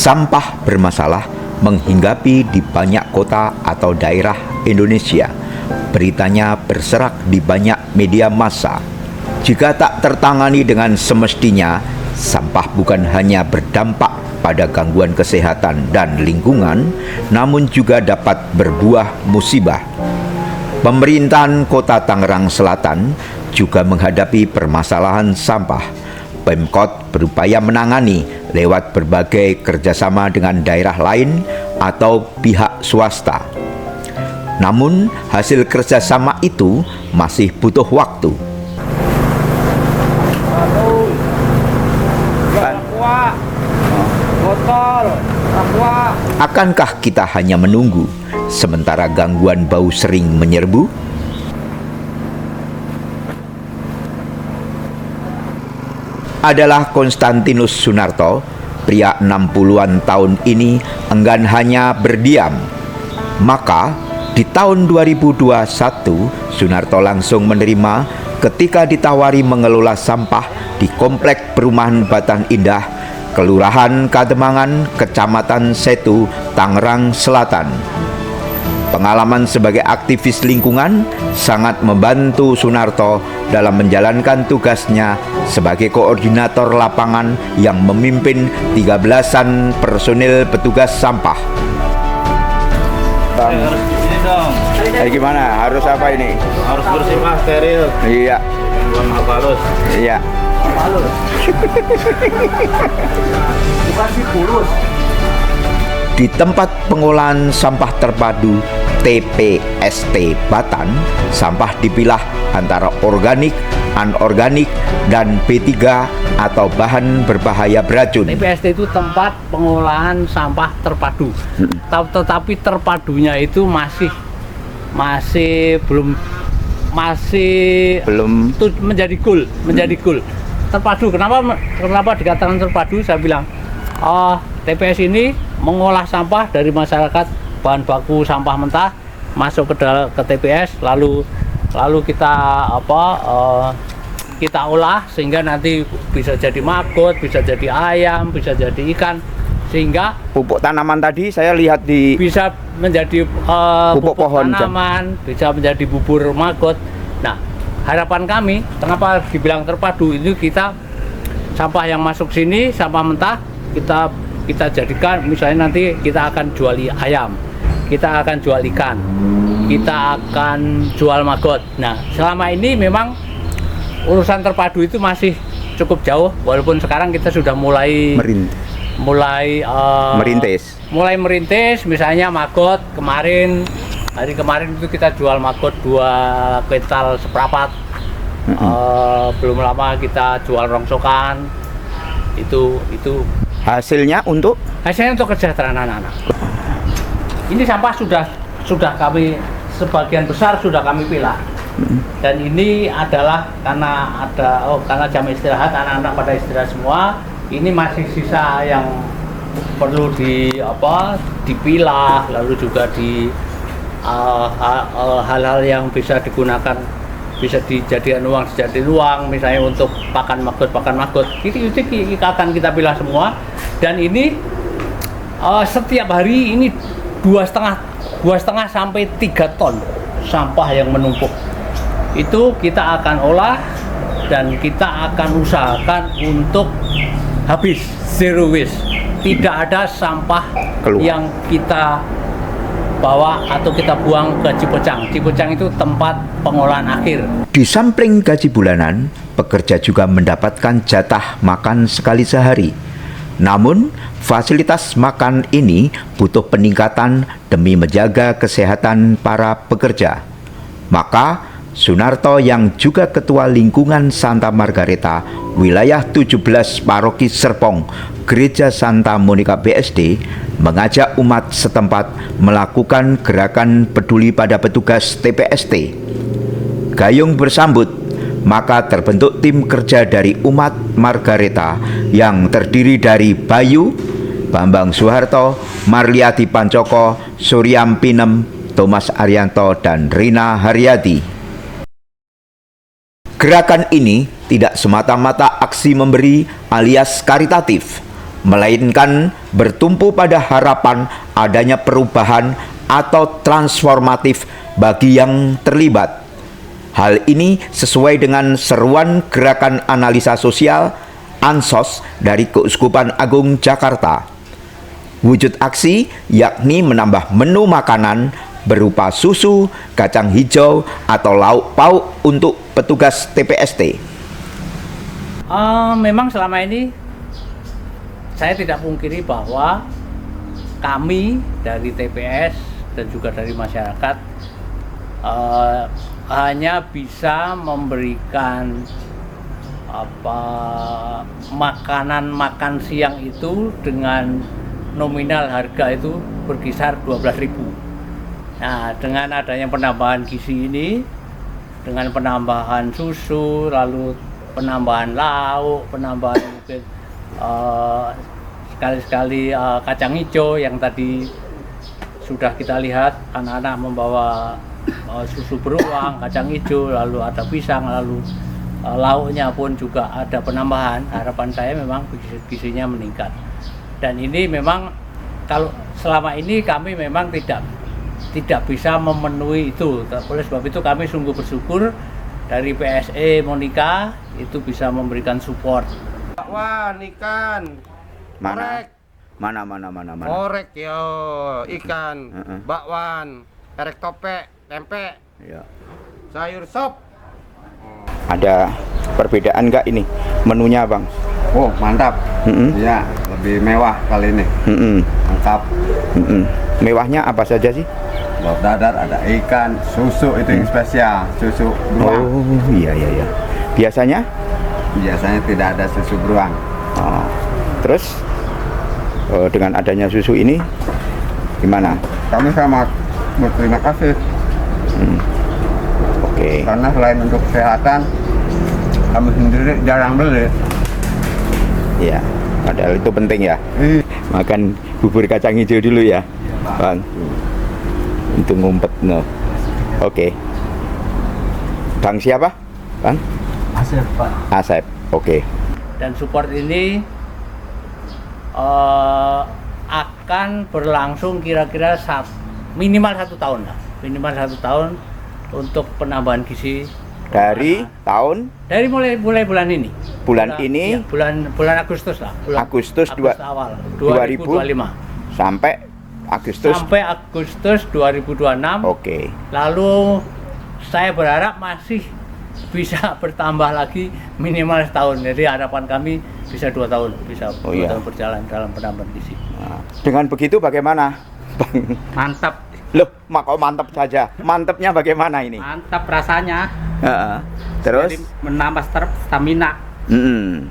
Sampah bermasalah menghinggapi di banyak kota atau daerah Indonesia. Beritanya berserak di banyak media massa. Jika tak tertangani dengan semestinya, sampah bukan hanya berdampak pada gangguan kesehatan dan lingkungan, namun juga dapat berbuah musibah. Pemerintahan Kota Tangerang Selatan juga menghadapi permasalahan sampah. Pemkot berupaya menangani lewat berbagai kerjasama dengan daerah lain atau pihak swasta. Namun, hasil kerjasama itu masih butuh waktu. Akankah kita hanya menunggu sementara gangguan bau sering menyerbu? Adalah Konstantinus Sunarto, pria 60-an tahun ini enggan hanya berdiam. Maka di tahun 2021 Sunarto langsung menerima ketika ditawari mengelola sampah di Komplek Perumahan Batan Indah, Kelurahan Kademangan, Kecamatan Setu, Tangerang Selatan. Pengalaman sebagai aktivis lingkungan sangat membantu Sunarto dalam menjalankan tugasnya sebagai koordinator lapangan yang memimpin 13-an personil petugas sampah. Harus ini dong. Gimana? Harus apa ini? Harus bersih mas, steril. Iya. Bukan halus. Iya. Halus. Bukan sih kurus. Di tempat pengolahan sampah terpadu TPST Batan, sampah dipilah antara organik, anorganik, dan B3 atau bahan berbahaya beracun. TPST itu tempat pengolahan sampah terpadu. Tetapi terpadunya itu masih belum menjadi goal. Terpadu. Kenapa dikatakan terpadu? Saya bilang, TPS ini mengolah sampah dari masyarakat, bahan baku sampah mentah masuk ke TPS, lalu kita kita olah sehingga nanti bisa jadi maggot, bisa jadi ayam, bisa jadi ikan, sehingga Pupuk tanaman tadi saya lihat di bisa menjadi pupuk pohon tanaman, bisa menjadi bubur maggot. Nah, harapan kami, kenapa dibilang terpadu, itu kita sampah yang masuk sini, sampah mentah, kita jadikan, misalnya nanti kita akan jual ayam, kita akan jual ikan, kita akan jual maggot. Nah, selama ini memang urusan terpadu itu masih cukup jauh, walaupun sekarang kita sudah mulai merintis, misalnya maggot. Hari kemarin itu kita jual maggot 2 kuintal seprapat. Belum lama kita jual rongsokan. Itu hasilnya untuk kesejahteraan anak-anak. Ini sampah sudah kami sebagian besar sudah kami pilah. Dan ini adalah karena jam istirahat, anak-anak pada istirahat semua. Ini masih sisa yang perlu dipilah, lalu juga hal-hal yang bisa digunakan, bisa dijadikan uang, misalnya untuk pakan maggot. Itu akan kita pilah semua. Dan ini setiap hari ini 2,5 sampai 3 ton sampah yang menumpuk. Itu kita akan olah dan kita akan usahakan untuk habis, zero waste. Tidak ada sampah yang kita bawa atau kita buang ke Cipocang. Cipocang itu tempat pengolahan akhir. Di samping gaji bulanan, pekerja juga mendapatkan jatah makan sekali sehari. Namun, fasilitas makan ini butuh peningkatan demi menjaga kesehatan para pekerja. Maka, Sunarto yang juga Ketua Lingkungan Santa Margareta, wilayah 17 Paroki Serpong, Gereja Santa Monica BSD, mengajak umat setempat melakukan gerakan peduli pada petugas TPST. Gayung bersambut, maka terbentuk tim kerja dari umat Margareta yang terdiri dari Bayu, Bambang Soeharto, Marliati Pancoko, Suryam Pinem, Thomas Arianto, dan Rina Haryati. Gerakan ini tidak semata-mata aksi memberi alias karitatif, melainkan bertumpu pada harapan adanya perubahan atau transformatif bagi yang terlibat. Hal ini sesuai dengan seruan Gerakan Analisa Sosial Ansos dari Keuskupan Agung Jakarta. Wujud aksi yakni menambah menu makanan berupa susu, kacang hijau, atau lauk pauk untuk petugas TPST. Memang selama ini saya tidak pungkiri bahwa kami dari TPS dan juga dari masyarakat hanya bisa memberikan makanan makan siang itu dengan nominal harga itu berkisar 12.000. Nah, dengan adanya penambahan gizi ini, dengan penambahan susu, lalu penambahan lauk, penambahan mungkin sekali-sekali kacang hijau yang tadi sudah kita lihat anak-anak membawa susu beruang, kacang hijau, lalu ada pisang, lalu lauknya pun juga ada penambahan. Harapan saya memang gizinya meningkat. Dan ini memang kalau selama ini kami memang tidak bisa memenuhi itu. Oleh sebab itu kami sungguh bersyukur dari PSE Monika itu bisa memberikan support. Bakwan, ikan, Mana? korek, Mana? korek yo, ikan, bakwan, erek topek, tempe, Ya. sayur sop. Ada perbedaan nggak ini menunya, Bang? Oh, mantap. Mm-mm. Ya, lebih mewah kali ini. Mm-mm. Lengkap. Mm-mm. Mewahnya apa saja sih? Lauk dadar, ada ikan, susu itu yang spesial, susu beruang. Oh, iya. Biasanya? Biasanya tidak ada susu beruang. Oh. Terus dengan adanya susu ini gimana? Kami sama berterima kasih Oke. karena selain untuk kesehatan, kami sendiri jarang beli. Ya, padahal itu penting ya. Makan bubur kacang hijau dulu ya, Bang. Untuk ngumpet no. Oke. Bang siapa? Bang? Asep, Pak. Asep. Oke. Dan support ini akan berlangsung kira-kira minimal 1 tahun lah. Minimal 1 tahun untuk penambahan gizi Dari tahun dari mulai bulan ini. Bulan ini? Ya, bulan Agustus lah. Agustus awal 2000 2025 sampai Agustus. sampai Agustus 2026. Oke. Lalu saya berharap masih bisa bertambah lagi minimal setahun. Jadi harapan kami bisa 2 tahun, bisa Oh, 2 iya. tahun berjalan dalam penambahan gizi. Nah, dengan begitu bagaimana, Bang? Mantap, Loh, kok mantap saja? Mantapnya bagaimana ini? mantap rasanya. Heeh. Terus? Jadi menambah stamina. Mm-mm.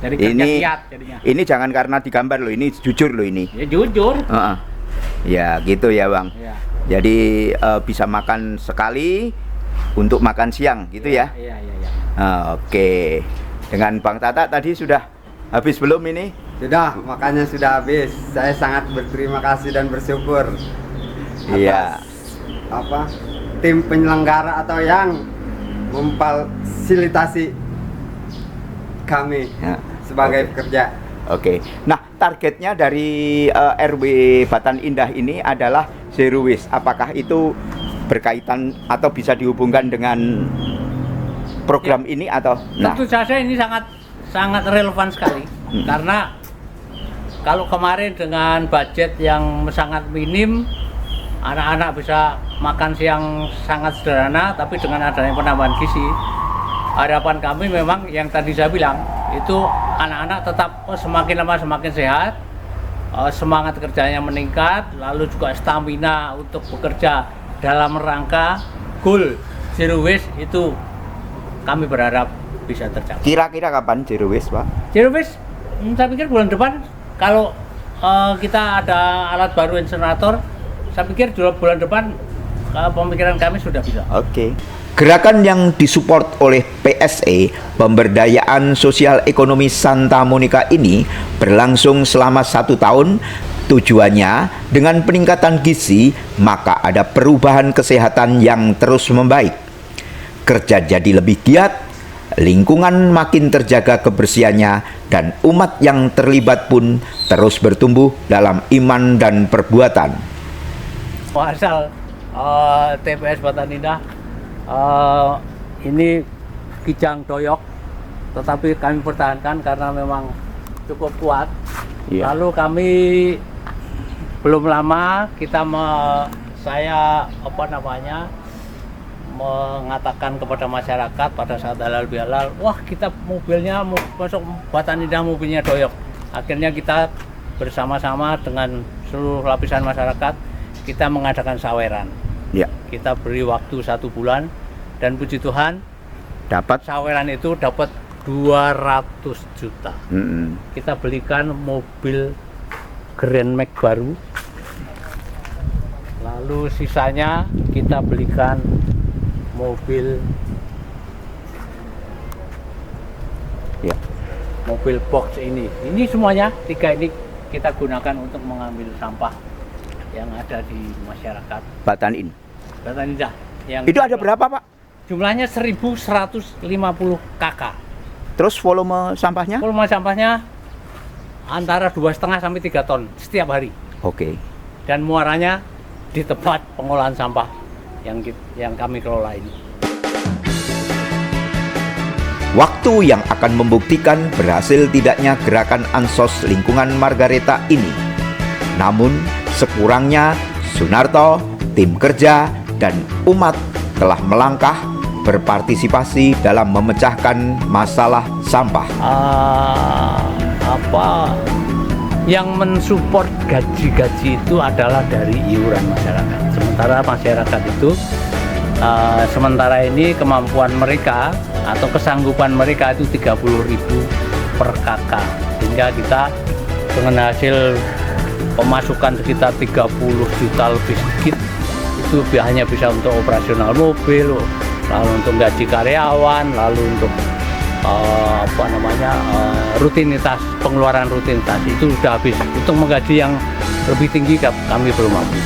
Jadi kerja Ini kiat jadinya. ini jangan karena digambar loh, ini jujur loh ini. Ya jujur. Heeh. Ya gitu ya, Bang. Ya. Jadi bisa makan sekali untuk makan siang gitu ya. Iya. Oke. Dengan Bang Tata tadi sudah habis belum ini? Sudah, makannya sudah habis. Saya sangat berterima kasih dan bersyukur Iya. atas tim penyelenggara atau yang memfasilitasi kami Ya, sebagai oke. pekerja. Oke. Nah, targetnya dari RW Batan Indah ini adalah zero waste. Apakah itu berkaitan atau bisa dihubungkan dengan program ini atau Tentu saja ini sangat relevan sekali karena kalau kemarin dengan budget yang sangat minim, anak-anak bisa makan siang sangat sederhana, tapi dengan adanya penambahan gizi, harapan kami memang yang tadi saya bilang itu anak-anak tetap semakin lama semakin sehat, semangat kerjanya meningkat, lalu juga stamina untuk bekerja dalam rangka goal zero waste itu kami berharap bisa tercapai. kira-kira kapan zero waste, Pak? Zero waste, saya pikir bulan depan kalau kita ada alat baru insinerator, saya pikir bulan depan pemikiran kami sudah bisa. Oke. Gerakan yang disupport oleh PSE Pemberdayaan Sosial Ekonomi Santa Monica ini berlangsung selama 1 tahun. Tujuannya dengan peningkatan gizi maka ada perubahan kesehatan yang terus membaik. Kerja jadi lebih giat, lingkungan makin terjaga kebersihannya dan umat yang terlibat pun terus bertumbuh dalam iman dan perbuatan. Asal TPS Batan Indah ini Kijang Doyok, tetapi kami pertahankan karena memang cukup kuat. Iya. Lalu kami belum lama saya mengatakan kepada masyarakat pada saat halal bihalal, wah kita mobilnya mau masuk Batan Indah, mobilnya Doyok. Akhirnya kita bersama-sama dengan seluruh lapisan masyarakat kita mengadakan saweran. Ya, Kita beri waktu 1 bulan dan puji Tuhan dapat. saweran itu dapat 200 juta. Kita belikan mobil Grand Max baru. Lalu sisanya kita belikan mobil mobil box ini. Ini semuanya 3 ini kita gunakan untuk mengambil sampah yang ada di masyarakat Batan ini. Batan Indah. Yang Itu ada berapa, Pak? Jumlahnya 1150 kk. Terus volume sampahnya? Volume sampahnya antara 2,5 sampai 3 ton setiap hari. Oke. Dan muaranya di tempat pengolahan sampah yang kami kelola ini. Waktu yang akan membuktikan berhasil tidaknya gerakan Ansos Lingkungan Margareta ini. Namun, sekurangnya Sunarto, tim kerja, dan umat telah melangkah berpartisipasi dalam memecahkan masalah sampah. Yang mensupport gaji-gaji itu adalah dari iuran masyarakat. Sementara masyarakat itu sementara ini kemampuan mereka atau kesanggupan mereka itu 30.000 per KK, sehingga kita dengan hasil pemasukan sekitar 30 juta lebih sedikit itu hanya bisa untuk operasional mobil, lalu untuk gaji karyawan, lalu untuk rutinitas, pengeluaran rutinitas itu sudah habis. Untuk menggaji yang lebih tinggi kami belum mampu.